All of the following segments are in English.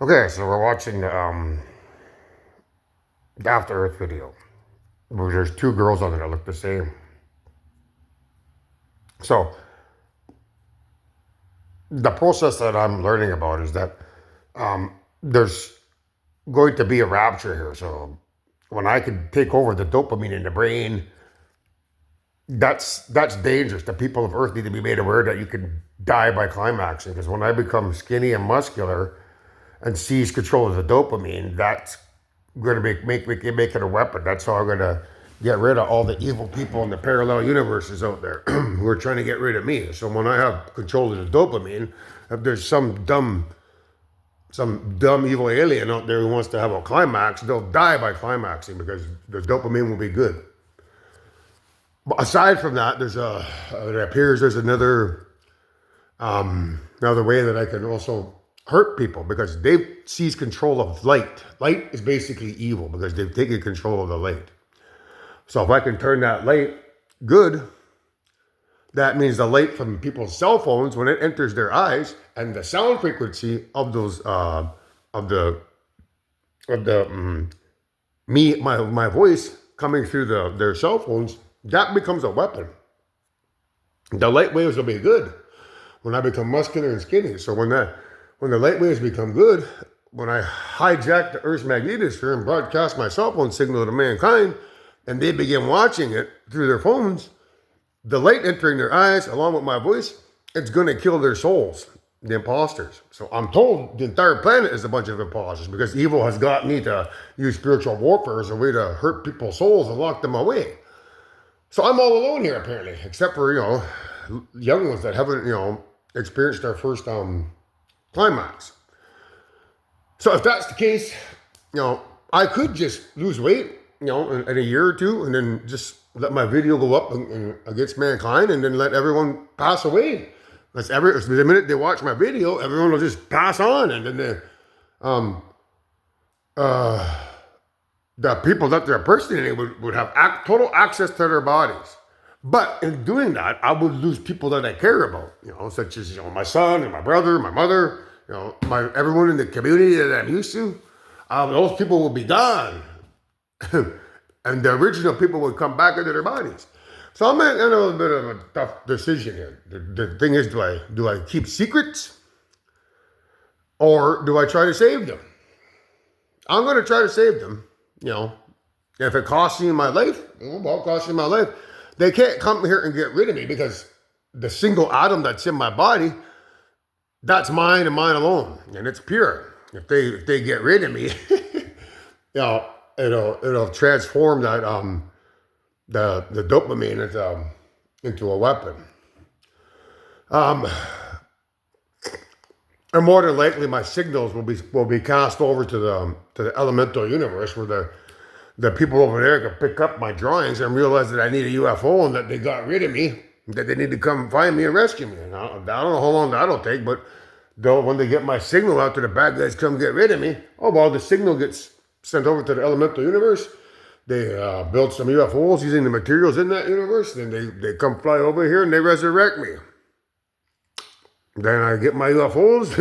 Okay, so we're watching the After Earth video where there's two girls on it that look the same. So the process that I'm learning about is that there's going to be a rapture here. So when I can take over the dopamine in the brain, that's dangerous. The people of Earth need to be made aware that you can die by climaxing. Because when I become skinny and muscular and seize control of the dopamine, that's going to make it a weapon. That's how I'm going to get rid of all the evil people in the parallel universes out there who are trying to get rid of me. So when I have control of the dopamine, if there's some dumb evil alien out there who wants to have a climax, they'll die by climaxing because the dopamine will be good. But aside from that, it appears there's another way that I can also hurt people because they've seized control of light. Light is basically evil because they've taken control of the light. So if I can turn that light good, that means the light from people's cell phones when it enters their eyes and the sound frequency of those of the me my voice coming through their cell phones, that becomes a weapon. The light waves will be good when I become muscular and skinny. So when the light waves become good, when I hijack the Earth's magnetosphere and broadcast my cell phone signal to mankind, and they begin watching it through their phones, the light entering their eyes, along with my voice, it's going to kill their souls, the imposters. So I'm told the entire planet is a bunch of imposters because evil has got me to use spiritual warfare as a way to hurt people's souls and lock them away. So I'm all alone here, apparently, except for, young ones that haven't, experienced their first climax. So if that's the case, I could just lose weight, in a year or two, and then just let my video go up against mankind, and then let everyone pass away. The minute they watch my video, everyone will just pass on, and then the people that they're impersonating would have total access to their bodies. But in doing that, I would lose people that I care about, such as my son and my brother, my mother, my everyone in the community that I'm used to. Those people will be gone, and the original people would come back into their bodies. So I'm in a little bit of a tough decision here. The thing is, do I keep secrets, or do I try to save them? I'm going to try to save them. If it costs me my life, well, it costs me my life. They can't come here and get rid of me because the single atom that's in my body, that's mine and mine alone, and it's pure. If they get rid of me, it'll transform that the dopamine into a weapon. Um, and more than likely, my signals will be cast over to the elemental universe where the people over there can pick up my drawings and realize that I need a UFO and that they got rid of me, that they need to come find me and rescue me. And I don't know how long that'll take, but when they get my signal out to the bad guys come get rid of me, oh, well, the signal gets sent over to the elemental universe. They build some UFOs using the materials in that universe. Then they come fly over here and they resurrect me. Then I get my UFOs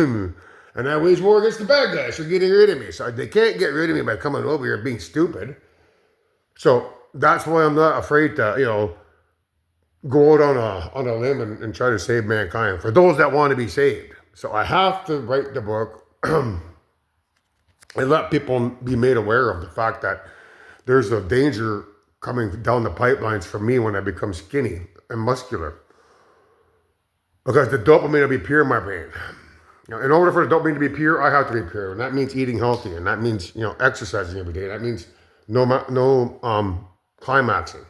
and I wage war against the bad guys for getting rid of me. So they can't get rid of me by coming over here being stupid. So that's why I'm not afraid to, go out on a limb and try to save mankind for those that want to be saved. So I have to write the book and let people be made aware of the fact that there's a danger coming down the pipelines for me when I become skinny and muscular. Because the dopamine will be pure in my brain. In order for the dopamine to be pure, I have to be pure. And that means eating healthy. And that means, exercising every day. That means no climaxing.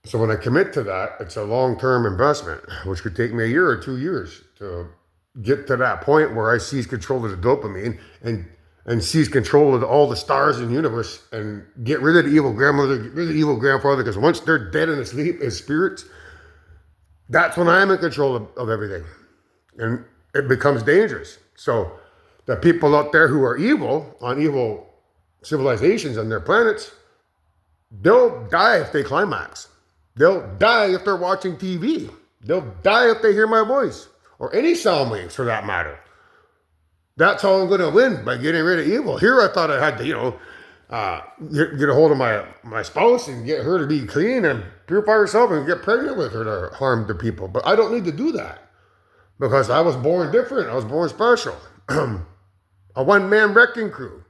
So when I commit to that, it's a long-term investment, which could take me a year or 2 years to get to that point where I seize control of the dopamine and seize control of all the stars in the universe and get rid of the evil grandmother, get rid of the evil grandfather, because once they're dead and asleep as spirits, that's when I'm in control of everything. And it becomes dangerous. So the people out there who are evil, on evil civilizations on their planets, they'll die if they climax. They'll die if they're watching TV. They'll die if they hear my voice, or any sound waves for that matter. That's how I'm going to win, by getting rid of evil. Here I thought I had to, get a hold of my spouse and get her to be clean and purify herself and get pregnant with her to harm the people. But I don't need to do that because I was born different. I was born special. A one-man wrecking crew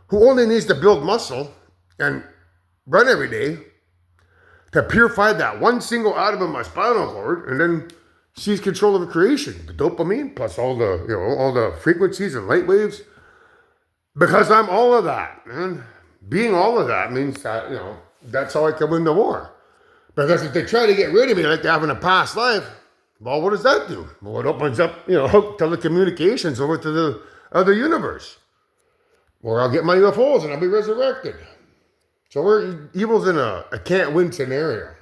who only needs to build muscle and run every day to purify that one single atom of my spinal cord, and then seize control of the creation, the dopamine, plus all the frequencies and light waves. Because I'm all of that, man. Being all of that means that, that's how I can win the war. Because if they try to get rid of me like they have in a past life, well, what does that do? Well, it opens up, telecommunications over to the other universe, where I'll get my UFOs and I'll be resurrected. So evil's in a can't-win scenario.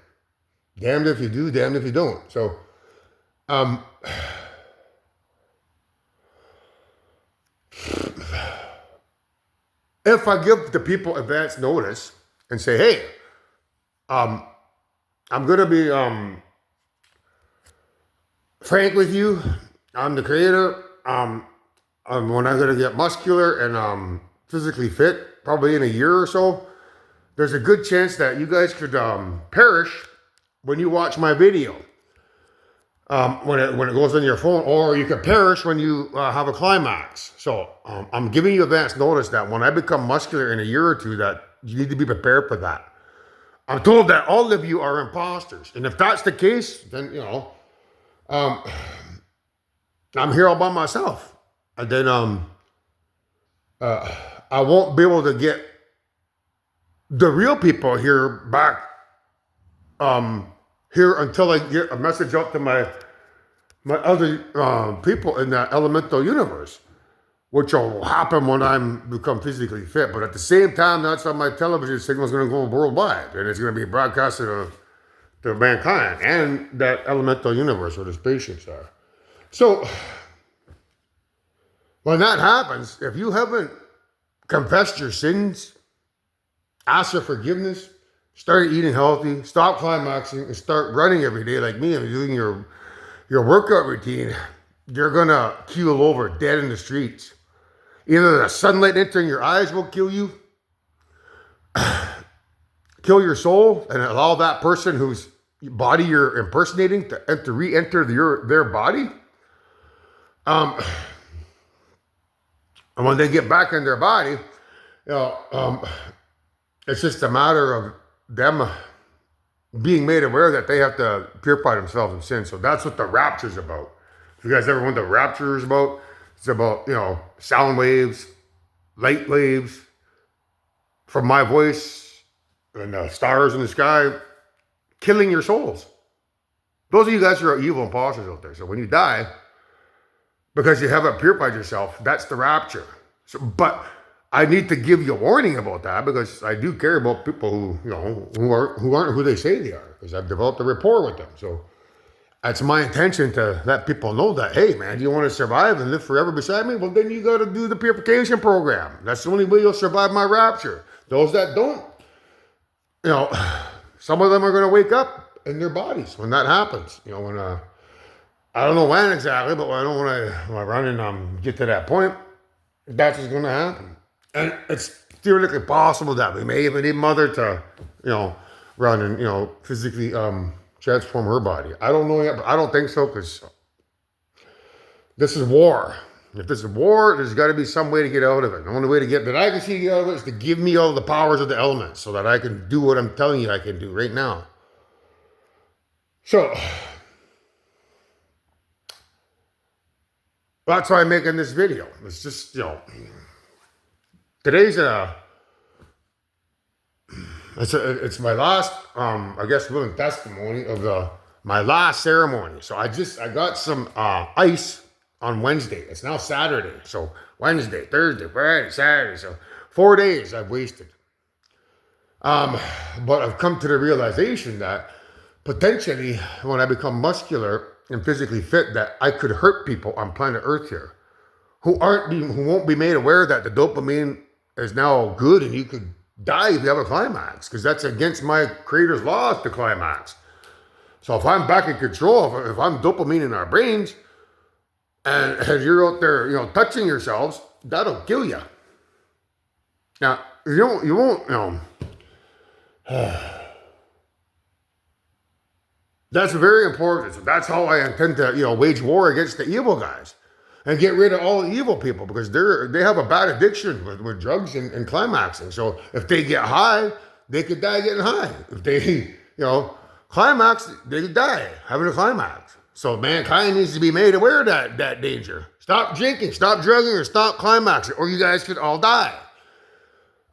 Damned if you do, damned if you don't. So, if I give the people advance notice and say, hey, I'm going to be frank with you, I'm the creator, when I'm going to get muscular and physically fit, probably in a year or so, there's a good chance that you guys could perish when you watch my video. When it goes on your phone, or you could perish when you have a climax. So I'm giving you advance notice that when I become muscular in a year or two, that you need to be prepared for that. I'm told that all of you are imposters, and if that's the case, then I'm here all by myself, and then I won't be able to get the real people here back here until I get a message out to my other people in that elemental universe, which will happen when I become physically fit. But at the same time, that's how my television signal is going to go worldwide, and it's going to be broadcasted to mankind and that elemental universe where the spaceships are. So when that happens, if you haven't confessed your sins, asked for forgiveness, start eating healthy, stop climaxing, and start running every day like me and doing your workout routine, you're going to keel over dead in the streets. Either the sunlight entering your eyes will kill you, kill your soul, and allow that person whose body you're impersonating to re-enter their body. And when they get back in their body, it's just a matter of them being made aware that they have to purify themselves of sin. So that's what the rapture is about. If you guys ever wonder what the rapture is about, it's about, sound waves, light waves from my voice and the stars in the sky killing your souls. Those of you guys are evil imposters out there. So when you die, because you haven't purified yourself, that's the rapture. So, but I need to give you a warning about that because I do care about people who aren't who they say they are, because I've developed a rapport with them. So it's my intention to let people know that, hey man, do you want to survive and live forever beside me? Well, then you got to do the purification program. That's the only way you'll survive my rapture. Those that don't, some of them are going to wake up in their bodies when that happens. When I don't know when exactly, but when I run and get to that point, that's what's going to happen. And it's theoretically possible that we may even need Mother to, run and, physically transform her body. I don't know yet, but I don't think so, because this is war. If this is war, there's got to be some way to get out of it. The only way that I can see to get out of it is to give me all the powers of the elements so that I can do what I'm telling you I can do right now. So that's why I'm making this video. It's just, today's it's my last, willing testimony of my last ceremony. So I got some ice on Wednesday. It's now Saturday. So Wednesday, Thursday, Friday, Saturday. So 4 days I've wasted. But I've come to the realization that potentially when I become muscular and physically fit, that I could hurt people on planet Earth here who won't be made aware that the dopamine is now good and you could die if you have a climax, because that's against my creator's laws to climax. So if I'm back in control, if I'm dopamine in our brains, And as you're out there, touching yourselves, that'll kill you. Now, you won't, that's very important. So that's how I intend to, wage war against the evil guys and get rid of all the evil people, because they have a bad addiction with drugs and climaxing. So if they get high, they could die getting high. If they, climax, they could die having a climax. So mankind needs to be made aware of that danger. Stop drinking, stop drugging, or stop climaxing, or you guys could all die.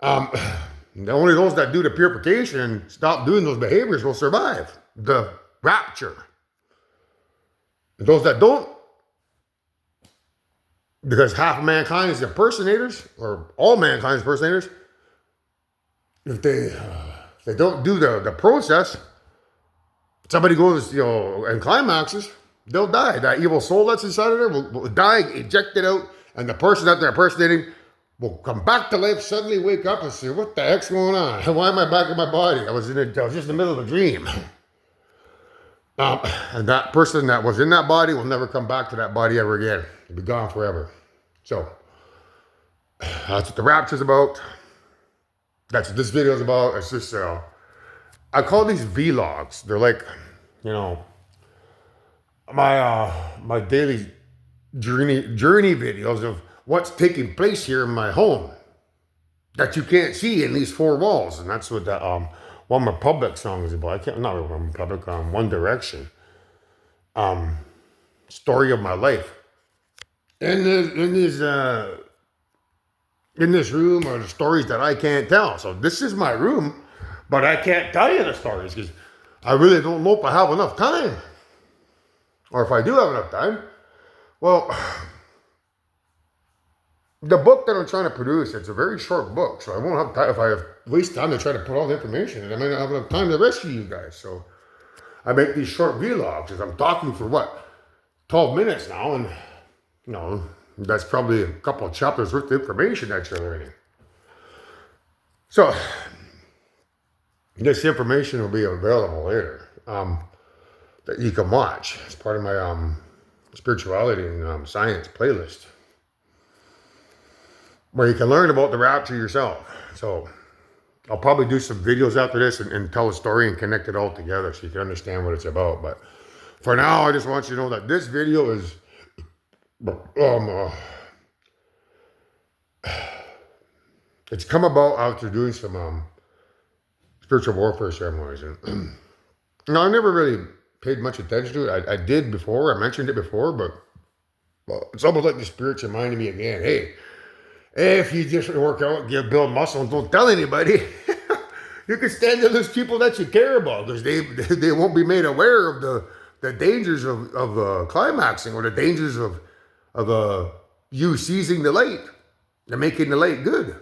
Only those that do the purification and stop doing those behaviors will survive the rapture. Those that don't, because half of mankind is impersonators, or all mankind is impersonators, if they don't do the process, somebody goes, and climaxes, they'll die. That evil soul that's inside of there will die, ejected out, and the person that they're impersonating will come back to life, suddenly wake up and say, what the heck's going on? Why am I back in my body? I was just in the middle of a dream. And that person that was in that body will never come back to that body ever again. It'll be gone forever. So, that's what the rapture's about. That's what this video's about. It's just, I call these vlogs. They're like, my daily journey videos of what's taking place here in my home that you can't see in these four walls. And that's what the One Republic song is about. Not One Republic, One Direction. Story of my life. In this room are the stories that I can't tell. So this is my room, but I can't tell you the stories because I really don't know if I have enough time. Or if I do have enough time, well, the book that I'm trying to produce, it's a very short book, so I won't have time. If I waste time to try to put all the information in, I might not have enough time to rescue you guys. So I make these short vlogs, because I'm talking for 12 minutes now, and that's probably a couple of chapters worth of information that you're learning. So this information will be available later, that you can watch. It's part of my spirituality and science playlist, where you can learn about the rapture yourself. So I'll probably do some videos after this and tell a story and connect it all together so you can understand what it's about. But for now, I just want you to know that this video is it's come about after doing some spiritual warfare ceremonies. And I never really paid much attention to it. I did before, I mentioned it before, but it's almost like the spirits reminding me again, hey, if you just work out, build muscle, and don't tell anybody, you can stand to those people that you care about, because they won't be made aware of the dangers of climaxing, or the dangers of you seizing the light and making the light good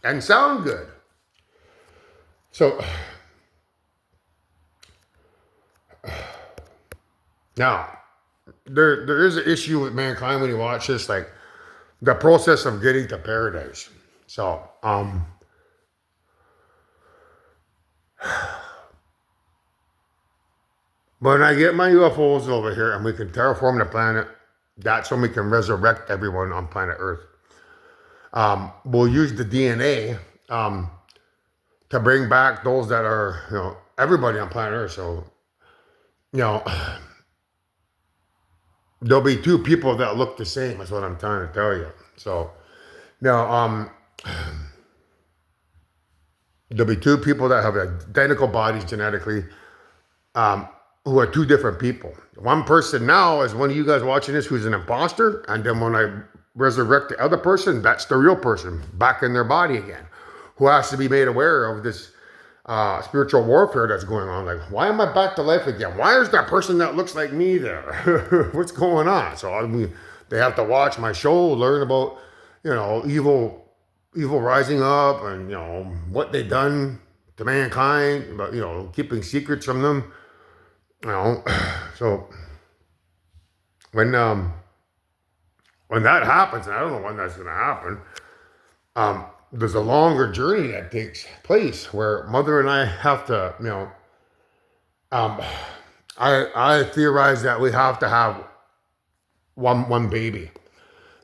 and sound good. So now there is an issue with mankind when you watch this, like the process of getting to paradise. So when I get my UFOs over here and we can terraform the planet, that's when we can resurrect everyone on planet Earth. We'll use the DNA to bring back those that are, everybody on planet Earth. So, there'll be two people that look the same, is what I'm trying to tell you. So, now, there'll be two people that have identical bodies genetically, who are two different people. One person now is one of you guys watching this who's an imposter, and then when I resurrect the other person, that's the real person back in their body again, who has to be made aware of this spiritual warfare that's going on. Like, why am I back to life again? Why is that person that looks like me there? What's going on? So they have to watch my show, learn about, evil rising up, and what they've done to mankind, but keeping secrets from them. So when that happens, and I don't know when that's going to happen, there's a longer journey that takes place where Mother and I have to, I theorize that we have to have one baby.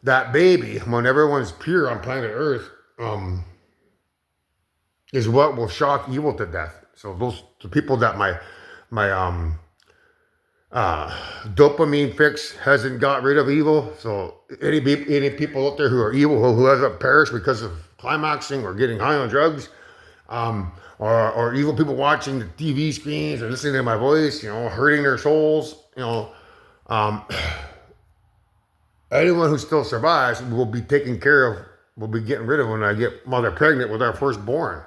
That baby, when everyone's pure on planet Earth, is what will shock evil to death. So those the people that my dopamine fix hasn't got rid of evil. So any people out there who are evil who hasn't perished because of climaxing or getting high on drugs, or evil people watching the TV screens or listening to my voice, hurting their souls, um, anyone who still survives will be taken care of, will be getting rid of when I get mother pregnant with our firstborn.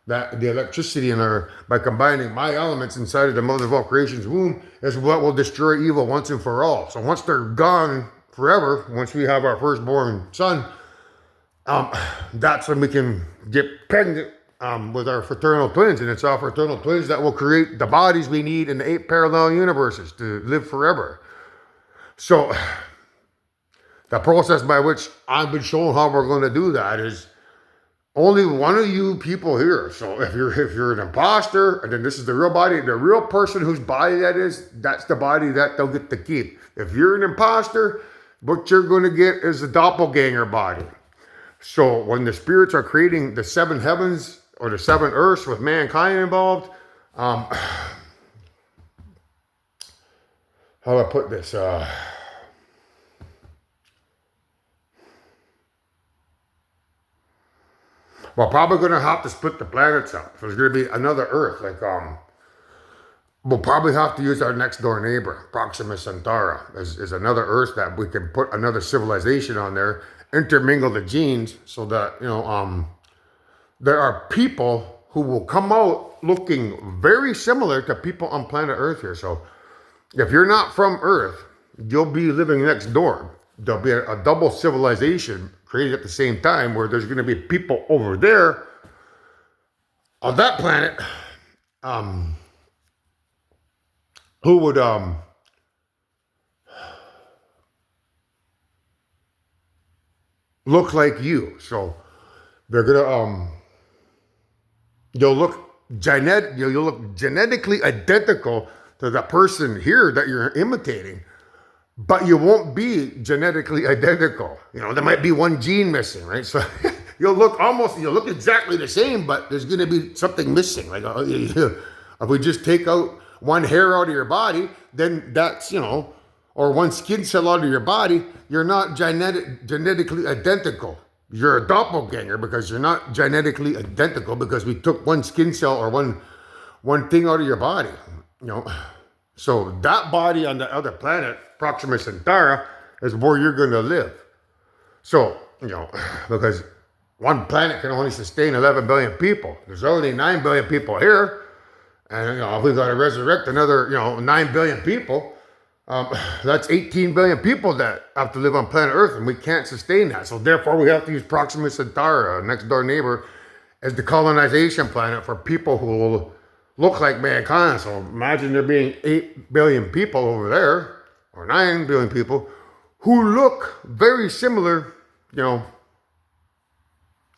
That the electricity in our, by combining my elements inside of the mother of all creation's womb, is what will destroy evil once and for all. So once they're gone forever, once we have our firstborn son, that's when we can get pregnant with our fraternal twins, and it's our fraternal twins that will create the bodies we need in the 8 parallel universes to live forever. So the process by which I've been shown how we're going to do that is only one of you people here. So if you're an imposter, and then this is the real body, the real person whose body that is, that's the body that they'll get to keep. If you're an imposter, what you're going to get is a doppelganger body. So when the spirits are creating the 7 heavens or the 7 earths with mankind involved, how do I put this? We're probably going to have to split the planets up. So there's going to be another Earth. We'll probably have to use our next door neighbor, Proxima Centauri, is another Earth that we can put another civilization on there, intermingle the genes so that, there are people who will come out looking very similar to people on planet Earth here. So if you're not from Earth, you'll be living next door. There'll be a double civilization created at the same time, where there's going to be people over there on that planet who would look like you. So they're gonna you'll look genetically identical to the person here that you're imitating, but you won't be genetically identical. There might be one gene missing, right? So you'll look exactly the same, but there's going to be something missing. Like if we just take out one hair out of your body, then that's, or one skin cell out of your body, you're not genetically identical. You're a doppelganger because you're not genetically identical, because we took one skin cell or one thing out of your body, So that body on the other planet, Proxima Centauri, is where you're going to live. So, because one planet can only sustain 11 billion people. There's only 9 billion people here. And, if we've got to resurrect another, 9 billion people, that's 18 billion people that have to live on planet Earth, and we can't sustain that. So therefore, we have to use Proxima Centauri, our next door neighbor, as the colonization planet for people who will look like mankind. So imagine there being 8 billion people over there, or 9 billion people, who look very similar, to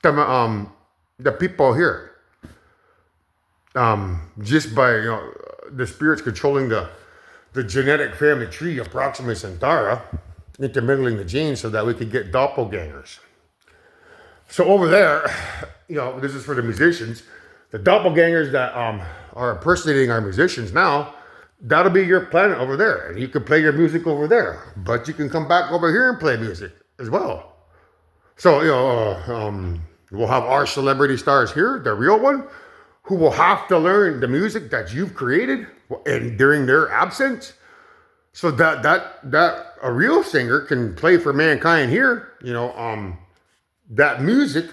the people here. Just by, the spirits controlling the genetic family tree of Proxima Centauri, intermingling the genes so that we could get doppelgangers. So over there, this is for the musicians. The doppelgangers that are impersonating our musicians now, that'll be your planet over there. And you can play your music over there. But you can come back over here and play music as well. So, we'll have our celebrity stars here, the real one, who will have to learn the music that you've created and during their absence. So that a real singer can play for mankind here, that music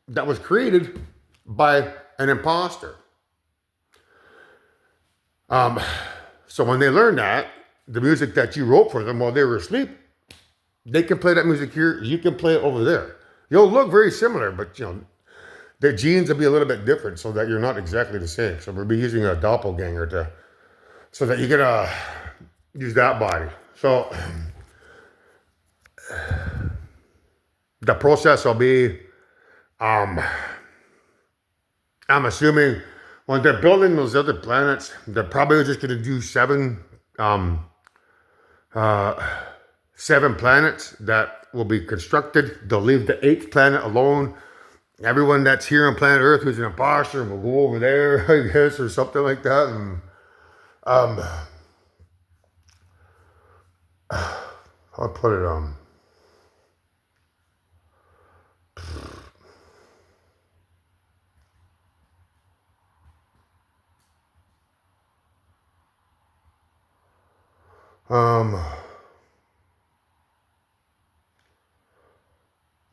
that was created by an imposter. So when they learn that, the music that you wrote for them while they were asleep, they can play that music here. You can play it over there. You'll look very similar, but the genes will be a little bit different, so that you're not exactly the same. So we'll be using a doppelganger so that you can use that body. So the process will be, I'm assuming when they're building those other planets, they're probably just going to do 7 7 planets that will be constructed. They'll leave the 8th planet alone. Everyone that's here on planet Earth who's an imposter will go over there, I guess, or something like that. And I'll put it on.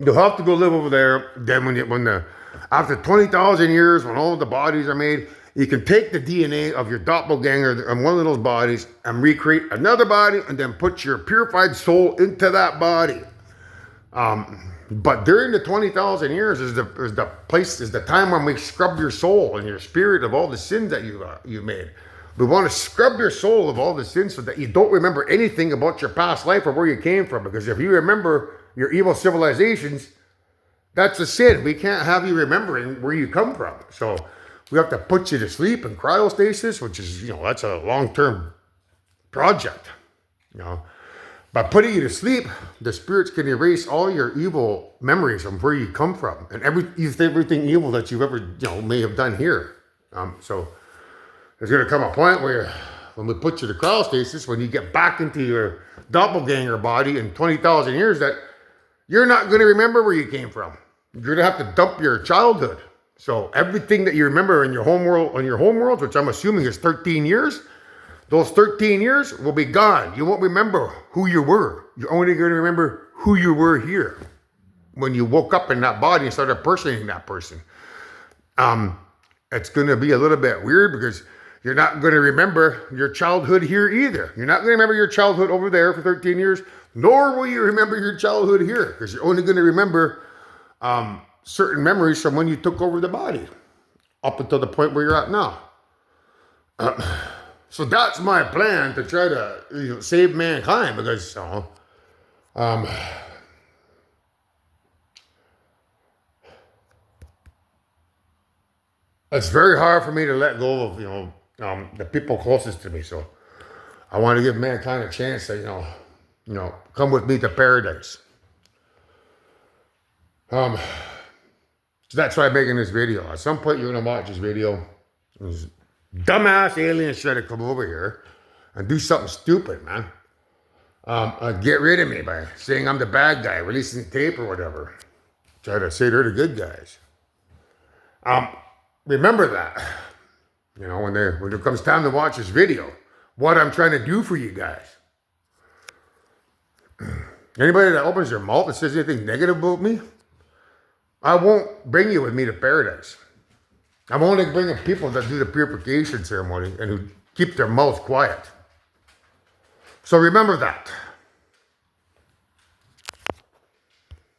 You'll have to go live over there. Then after 20,000 years, when all the bodies are made, you can take the DNA of your doppelganger on one of those bodies and recreate another body, and then put your purified soul into that body. But during the 20,000 years is the time when we scrub your soul and your spirit of all the sins that you've made. We want to scrub your soul of all the sins so that you don't remember anything about your past life or where you came from. Because if you remember your evil civilizations, that's a sin. We can't have you remembering where you come from. So we have to put you to sleep in cryostasis, which is, that's a long-term project. By putting you to sleep, the spirits can erase all your evil memories from where you come from and everything evil that you've ever, may have done here. So there's going to come a point where when we put you to cryostasis, when you get back into your doppelganger body in 20,000 years, that you're not going to remember where you came from. You're going to have to dump your childhood. So everything that you remember in your home world, which I'm assuming is 13 years, those 13 years will be gone. You won't remember who you were. You're only going to remember who you were here when you woke up in that body and started impersonating that person. It's going to be a little bit weird because you're not going to remember your childhood here either. You're not going to remember your childhood over there for 13 years, nor will you remember your childhood here, because you're only going to remember certain memories from when you took over the body up until the point where you're at now. So that's my plan to try to save mankind, because it's very hard for me to let go of the people closest to me. So I want to give mankind a chance to come with me to paradise. So that's why I'm making this video. At some point you're gonna watch this video. These dumbass aliens try to come over here and do something stupid, man. Get rid of me by saying I'm the bad guy, releasing the tape or whatever. Try to say they're the good guys. Remember that. When it comes time to watch this video, what I'm trying to do for you guys. Anybody that opens their mouth and says anything negative about me, I won't bring you with me to paradise. I'm only bringing people that do the purification ceremony and who keep their mouths quiet. So remember that.